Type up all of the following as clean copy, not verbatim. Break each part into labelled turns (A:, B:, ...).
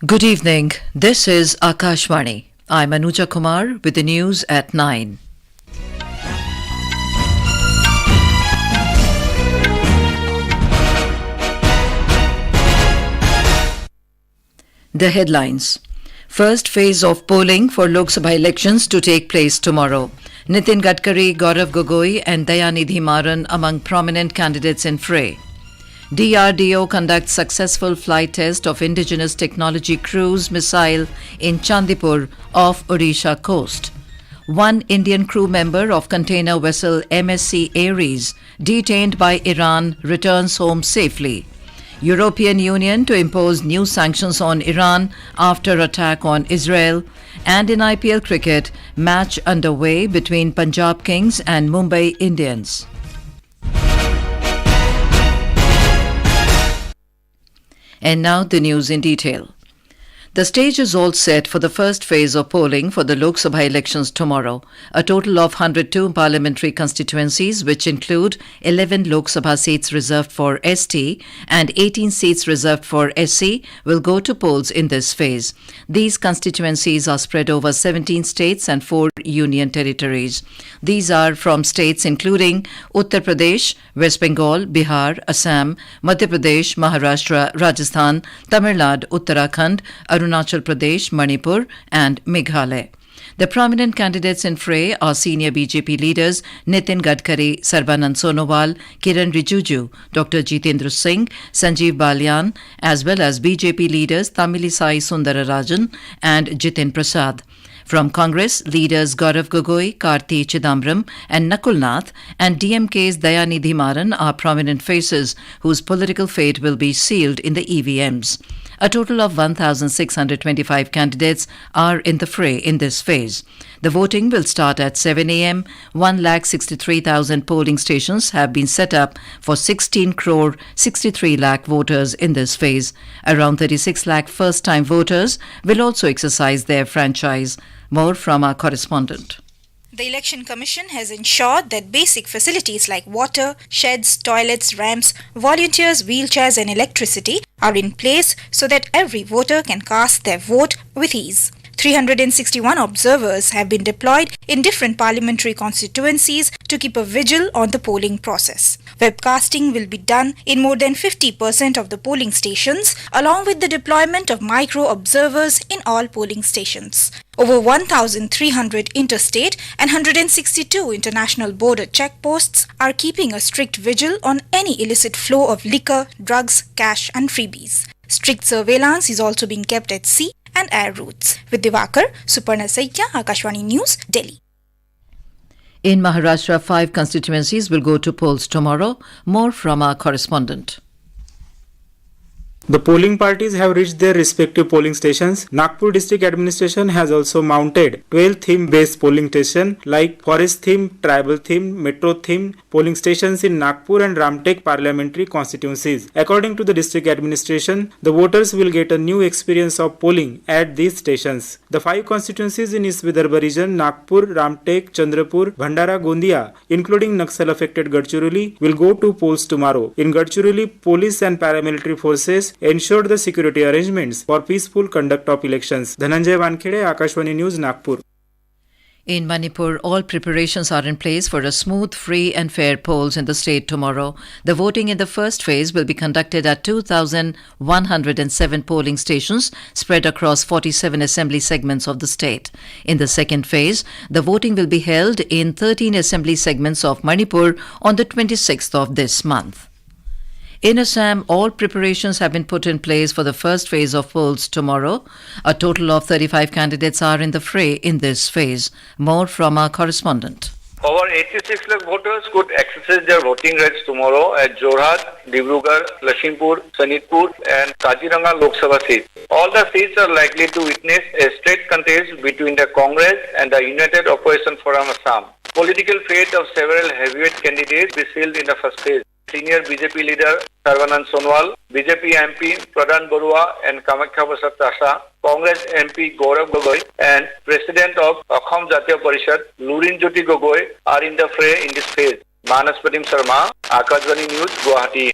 A: Good evening. This is Akashvani. I'm Anuja Kumar with the news at 9. The headlines. First phase of polling for Lok Sabha elections to take place tomorrow. Nitin Gadkari, Gaurav, Gogoi and Dayanidhi Maran among prominent candidates in fray. DRDO conducts successful flight test of Indigenous Technology Cruise Missile in Chandipur off Odisha coast. One Indian crew member of container vessel MSC Aries, detained by Iran, returns home safely. European Union to impose new sanctions on Iran after attack on Israel. And in IPL Cricket, match underway between Punjab Kings and Mumbai Indians. And now the news in detail. The stage is all set for the first phase of polling for the Lok Sabha elections tomorrow. A total of 102 parliamentary constituencies, which include 11 Lok Sabha seats reserved for ST and 18 seats reserved for SC, will go to polls in this phase. These constituencies are spread over 17 states and 4 union territories. These are from states including Uttar Pradesh, West Bengal, Bihar, Assam, Madhya Pradesh, Maharashtra, Rajasthan, Tamil Nadu, Uttarakhand, Arunachal Pradesh, Manipur and Meghalaya. The prominent candidates in fray are senior BJP leaders Nitin Gadkari, Sarbanand Sonowal, Kiran Rijiju, Dr. Jitendra Singh, Sanjeev Balyan, as well as BJP leaders Tamilisai Sundararajan and Jitin Prasad. From Congress, leaders Gaurav Gogoi, Karti Chidambaram and Nakul Nath and DMK's Dayanidhi Maran are prominent faces whose political fate will be sealed in the EVMs. A total of 1,625 candidates are in the fray in this phase. The voting will start at 7 a.m. 1,63,000 polling stations have been set up for 16 crore 63 lakh voters in this phase. Around 36 lakh first-time voters will also exercise their franchise. More from our correspondent.
B: The Election Commission has ensured that basic facilities like water, sheds, toilets, ramps, volunteers, wheelchairs and electricity are in place so that every voter can cast their vote with ease. 361 observers have been deployed in different parliamentary constituencies to keep a vigil on the polling process. Webcasting will be done in more than 50% of the polling stations, along with the deployment of micro-observers in all polling stations. Over 1,300 interstate and 162 international border checkposts are keeping a strict vigil on any illicit flow of liquor, drugs, cash and freebies. Strict surveillance is also being kept at sea and air routes. With Divakar, Suparna Saikya, Akashvani News, Delhi.
A: In Maharashtra, 5 constituencies will go to polls tomorrow. More from our correspondent.
C: The polling parties have reached their respective polling stations. Nagpur District Administration has also mounted 12 theme-based polling stations like Forest Theme, Tribal Theme, Metro Theme polling stations in Nagpur and Ramtek parliamentary constituencies. According to the district administration, the voters will get a new experience of polling at these stations. The 5 constituencies in East Vidarbha region, Nagpur, Ramtek, Chandrapur, Bhandara, Gondia, including Naxal-affected Gadchiroli, will go to polls tomorrow. In Gadchiroli, police and paramilitary forces ensured the security arrangements for peaceful conduct of elections. Dhananjay Wankhede, Akashvani News, Nagpur.
A: In Manipur, all preparations are in place for a smooth, free and fair polls in the state tomorrow. The voting in the first phase will be conducted at 2,107 polling stations spread across 47 assembly segments of the state. In the second phase, the voting will be held in 13 assembly segments of Manipur on the 26th of this month. In Assam, all preparations have been put in place for the first phase of polls tomorrow. A total of 35 candidates are in the fray in this phase. More from our correspondent.
D: Over 86 lakh voters could exercise their voting rights tomorrow at Jorhat, Dibrugarh, Lakhimpur, Chandipur and Kaziranga Lok Sabha seats. All the seats are likely to witness a straight contest between the Congress and the United Opposition Forum Assam. Political fate of several heavyweight candidates is sealed in the first phase. Senior BJP leader Sarbanand Sonowal, BJP MP Pradhan Barua and Kamakhya Prasad Tasa, Congress MP Gaurav Gogoi and President of Akham Jatiya Parishad Lurin Jyoti Gogoi are in the fray in this phase. Manaspatim Sharma, Akashvani News, Guwahati.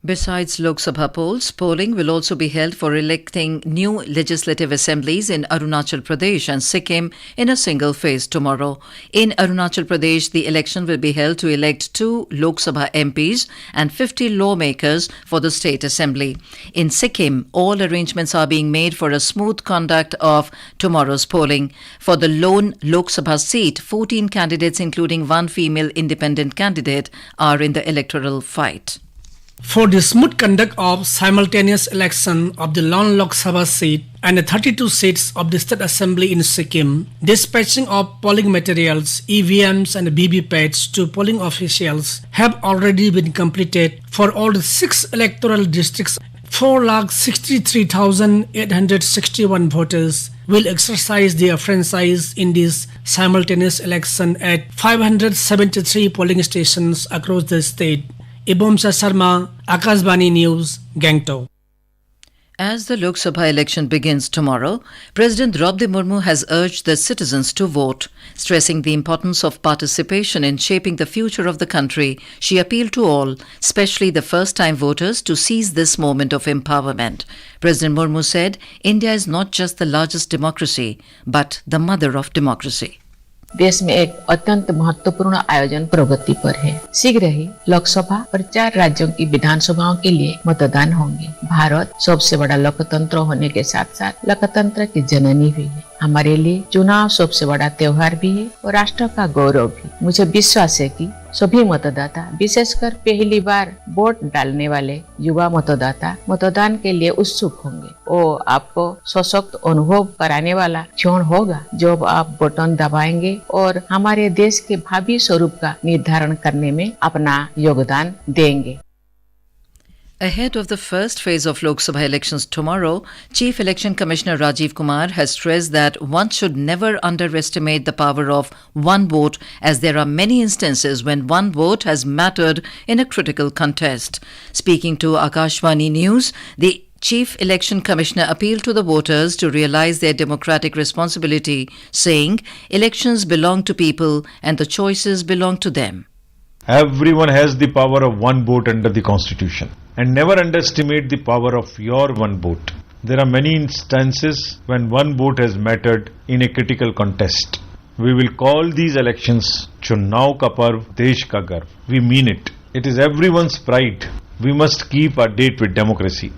A: Besides Lok Sabha polls, polling will also be held for electing new legislative assemblies in Arunachal Pradesh and Sikkim in a single phase tomorrow. In Arunachal Pradesh, the election will be held to elect 2 Lok Sabha MPs and 50 lawmakers for the state assembly. In Sikkim, all arrangements are being made for a smooth conduct of tomorrow's polling. For the lone Lok Sabha seat, 14 candidates, including 1 female independent candidate, are in the electoral fight.
E: For the smooth conduct of simultaneous election of the lone Lok Sabha seat and the 32 seats of the State Assembly in Sikkim, dispatching of polling materials, EVMs and VVPATs to polling officials have already been completed for all the 6 electoral districts. 4,63,861 voters will exercise their franchise in this simultaneous election at 573 polling stations across the state. Ibomsa Sharma, Akashvani News, Gangtok.
A: As the Lok Sabha election begins tomorrow, President Draupadi Murmu has urged the citizens to vote. Stressing the importance of participation in shaping the future of the country, she appealed to all, especially the first-time voters, to seize this moment of empowerment. President Murmu said, India is not just the largest democracy, but the mother of democracy.
F: देश में एक अत्यंत महत्वपूर्ण आयोजन प्रगति पर है। शीघ्र ही लोकसभा और 4 राज्यों की विधानसभाओं के लिए मतदान होंगे। भारत सबसे बड़ा लोकतंत्र होने के साथ साथ लोकतंत्र की जननी भी है। हमारे लिए चुनाव सबसे बड़ा त्योहार भी है और राष्ट्र का गौरव भी। मुझे विश्वास है कि सभी मतदाता, विशेषकर पहली बार वोट डालने वाले युवा मतदाता मतदान के लिए उत्सुक होंगे। वो आपको सशक्त अनुभव कराने वाला क्षण होगा जब आप बटन दबाएंगे और हमारे देश के भावी स्वरूप का निर्धारण करने में अपना योगदान देंगे।
A: Ahead of the first phase of Lok Sabha elections tomorrow, Chief Election Commissioner Rajiv Kumar has stressed that one should never underestimate the power of one vote, as there are many instances when one vote has mattered in a critical contest. Speaking to Akashvani News, the Chief Election Commissioner appealed to the voters to realize their democratic responsibility, saying, elections belong to people and the choices belong to them.
G: Everyone has the power of one vote under the Constitution. And never underestimate the power of your one vote. There are many instances when one vote has mattered in a critical contest. We will call these elections Chunav ka Parv, Desh ka Garv. We mean it. It is everyone's pride. We must keep our date with democracy.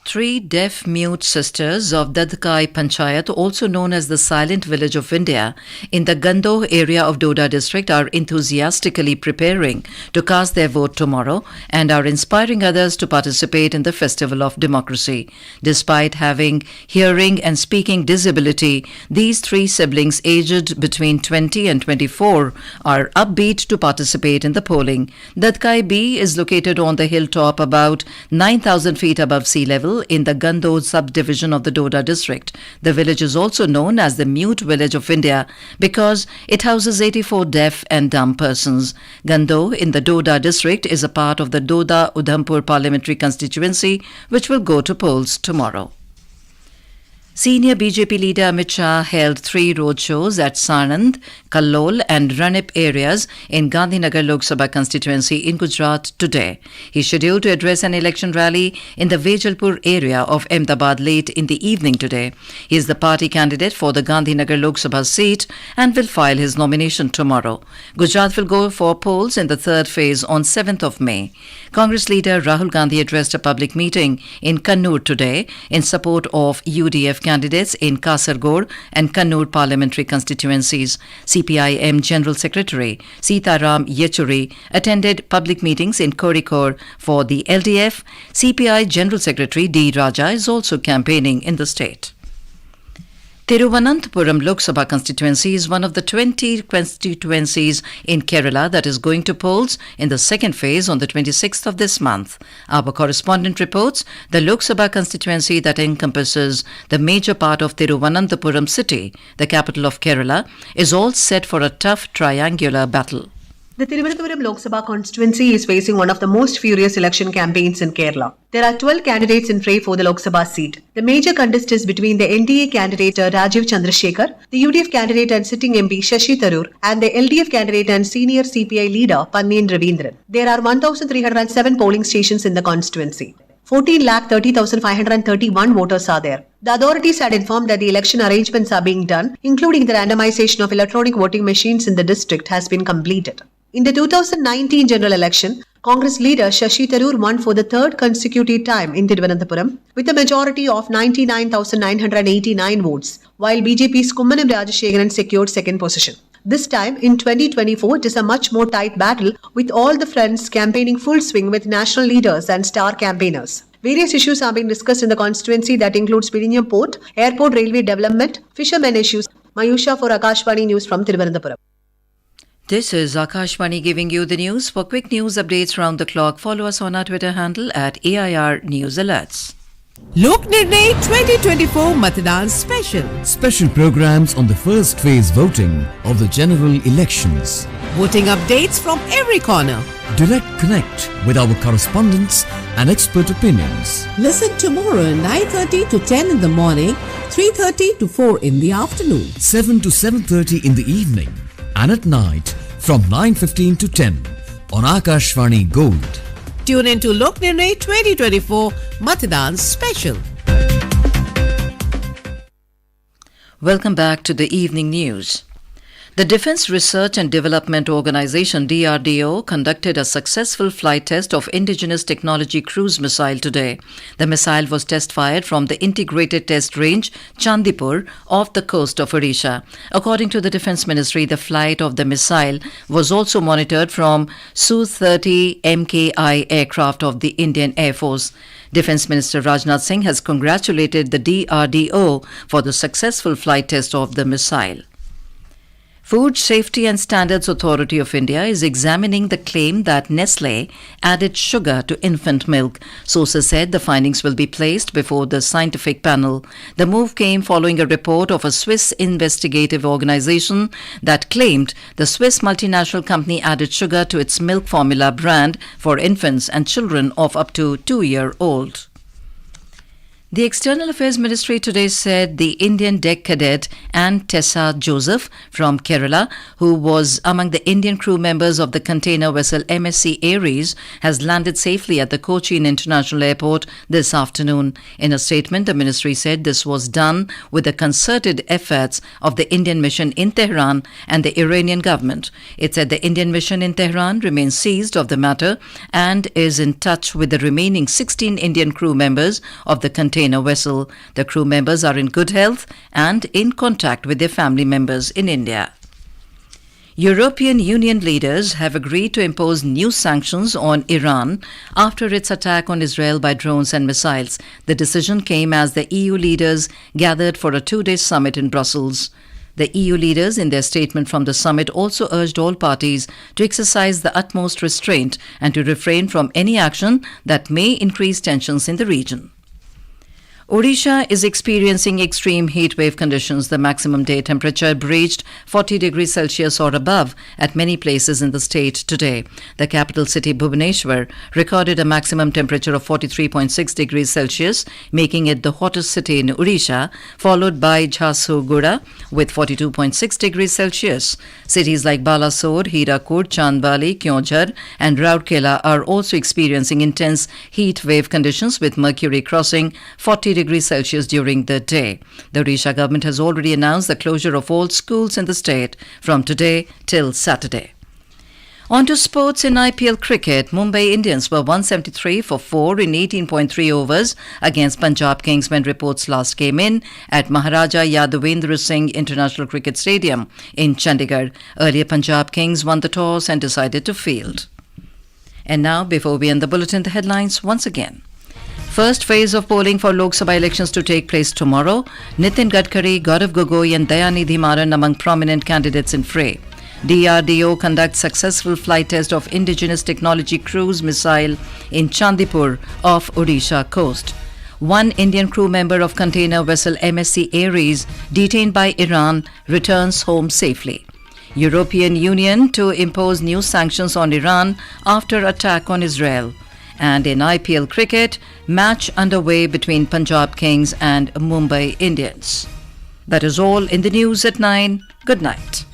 A: 3 deaf-mute sisters of Dadkai Panchayat, also known as the Silent Village of India, in the Gandoh area of Doda district are enthusiastically preparing to cast their vote tomorrow and are inspiring others to participate in the Festival of Democracy. Despite having hearing and speaking disability, these 3 siblings aged between 20 and 24 are upbeat to participate in the polling. Dadkai B is located on the hilltop about 9,000 feet above sea level in the Gandoh subdivision of the Doda district. The village is also known as the Mute Village of India because it houses 84 deaf and dumb persons. Gandoh in the Doda district is a part of the Doda Udhampur parliamentary constituency, which will go to polls tomorrow. Senior BJP leader Amit Shah held 3 roadshows at Sanand, Kallol and Ranip areas in Gandhinagar Lok Sabha constituency in Gujarat today. He is scheduled to address an election rally in the Vejalpur area of Ahmedabad late in the evening today. He is the party candidate for the Gandhinagar Lok Sabha seat and will file his nomination tomorrow. Gujarat will go for polls in the 3rd phase on 7th of May. Congress leader Rahul Gandhi addressed a public meeting in Kannur today in support of UDF candidates in Kasargod and Kannur parliamentary constituencies. CPIM General Secretary Sitaram Yechuri attended public meetings in Kozhikode for the LDF. CPI General Secretary D. Raja is also campaigning in the state. Thiruvananthapuram Lok Sabha constituency is one of the 20 constituencies in Kerala that is going to polls in the 2nd phase on the 26th of this month. Our correspondent reports the Lok Sabha constituency that encompasses the major part of Thiruvananthapuram city, the capital of Kerala, is all set for a tough triangular battle.
H: The Thiruvananthapuram Lok Sabha constituency is facing one of the most furious election campaigns in Kerala. There are 12 candidates in fray for the Lok Sabha seat. The major contest is between the NDA candidate Rajiv Chandrasekhar, the UDF candidate and sitting MP Shashi Tharoor, and the LDF candidate and senior CPI leader Pannian Ravindran. There are 1,307 polling stations in the constituency. 14,30,531 voters are there. The authorities had informed that the election arrangements are being done, including the randomization of electronic voting machines in the district has been completed. In the 2019 general election, Congress leader Shashi Tharoor won for the third consecutive time in Thiruvananthapuram with a majority of 99,989 votes, while BJP's Kummanam Rajashekharan secured second position. This time, in 2024, it is a much more tight battle with all the fronts campaigning full swing with national leaders and star campaigners. Various issues are being discussed in the constituency that includes Vizhinjam Port, airport railway development, fishermen issues. Mayusha for Akashvani News from Thiruvananthapuram.
A: This is Akashvani giving you the news. For quick news updates round the clock, follow us on our Twitter handle at AIR News Alerts.
I: Lok Nirnay 2024 Matadan Special.
J: Special programs on the first phase voting of the general elections.
I: Voting updates from every corner.
J: Direct connect with our correspondents and expert opinions.
I: Listen tomorrow 9:30 to 10 in the morning, 3:30 to 4 in the afternoon,
J: 7 to 7:30 in the evening, and at night from 9:15 to 10 on Akashvani Gold.
I: Tune in to Lok Nirnay 2024 Matadan Special.
A: Welcome back to the evening news. The Defence Research and Development Organisation DRDO conducted a successful flight test of Indigenous Technology Cruise Missile today. The missile was test-fired from the Integrated Test Range Chandipur off the coast of Odisha. According to the Defence Ministry, the flight of the missile was also monitored from Su-30 MKI aircraft of the Indian Air Force. Defence Minister Rajnath Singh has congratulated the DRDO for the successful flight test of the missile. Food Safety and Standards Authority of India is examining the claim that Nestle added sugar to infant milk. Sources said the findings will be placed before the scientific panel. The move came following a report of a Swiss investigative organization that claimed the Swiss multinational company added sugar to its milk formula brand for infants and children of up to 2-year-old. The External Affairs Ministry today said the Indian deck cadet Anne Tessa Joseph from Kerala, who was among the Indian crew members of the container vessel MSC Aries, has landed safely at the Cochin International Airport this afternoon. In a statement, the ministry said this was done with the concerted efforts of the Indian mission in Tehran and the Iranian government. It said the Indian mission in Tehran remains seized of the matter and is in touch with the remaining 16 Indian crew members of the container vessel. The crew members are in good health and in contact with their family members in India. European Union leaders have agreed to impose new sanctions on Iran after its attack on Israel by drones and missiles. The decision came as the EU leaders gathered for a 2-day summit in Brussels. The EU leaders, in their statement from the summit, also urged all parties to exercise the utmost restraint and to refrain from any action that may increase tensions in the region. Odisha is experiencing extreme heat wave conditions. The maximum day temperature breached 40 degrees Celsius or above at many places in the state today. The capital city Bhubaneswar recorded a maximum temperature of 43.6 degrees Celsius, making it the hottest city in Odisha, followed by Jharsuguda with 42.6 degrees Celsius. Cities like Balasore, Hirakud, Chandbali, Kyonjhar and Rourkela are also experiencing intense heat wave conditions with mercury crossing 40 degrees Celsius during the day. The Odisha government has already announced the closure of all schools in the state from today till Saturday. On to sports in IPL Cricket. Mumbai Indians were 173 for 4 in 18.3 overs against Punjab Kings when reports last came in at Maharaja Yadavendra Singh International Cricket Stadium in Chandigarh. Earlier, Punjab Kings won the toss and decided to field. And now, before we end the bulletin, the headlines once again. First phase of polling for Lok Sabha elections to take place tomorrow. Nitin Gadkari, Gaurav Gogoi and Dayanidhi Maran among prominent candidates in fray. DRDO conducts successful flight test of Indigenous Technology Cruise Missile in Chandipur off Odisha coast. One Indian crew member of container vessel MSC Aries, detained by Iran, returns home safely. European Union to impose new sanctions on Iran after attack on Israel. And in IPL Cricket, match underway between Punjab Kings and Mumbai Indians. That is all in the news at 9. Good night.